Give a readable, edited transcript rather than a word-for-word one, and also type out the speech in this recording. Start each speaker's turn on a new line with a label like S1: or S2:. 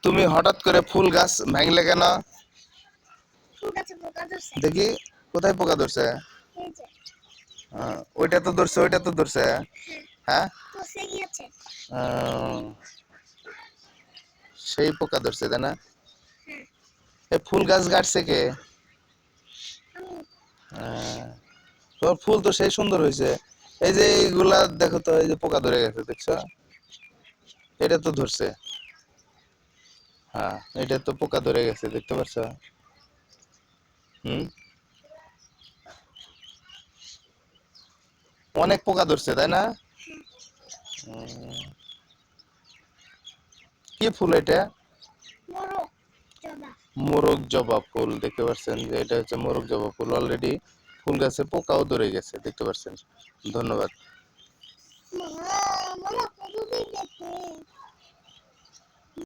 S1: তুমি হঠাৎ করে ফুল গাছ ভাঙলে কেন?
S2: ফুল গাছে পোকা ধরছে।
S1: দেখি কোথায় পোকা ধরছে?
S2: এই যে।
S1: ওইটা তো ধরছে, ওইটা তো ধরছে। হ্যাঁ,
S2: পচে গিয়েছে।
S1: আহ, সেই পোকা ধরছে তাই না?
S2: হ্যাঁ।
S1: এই ফুল গাছ কাটছে কে?
S2: আমি।
S1: তোমার ফুল তো সেই সুন্দর হয়েছে। এই যে এইগুলা দেখো তো, এই যে পোকা ধরে গেছে দেখছো? এটা তো ধরছে। হ্যাঁ, এটা তো পোকা ধরে গেছে দেখতে পাচ্ছ? হুম, অনেক পোকা ধরছে তাই না? উম, কি ফুল এটা?
S2: মোরগ জবা।
S1: মোরগ জবা ফুল দেখতে পাচ্ছেন যে এটা হচ্ছে মোরগ জবা ফুল। অলরেডি ফুল গাছে পোকাও ধরে গেছে দেখতে পাচ্ছেন। ধন্যবাদ।
S2: মা, মামা কতদিন দেখে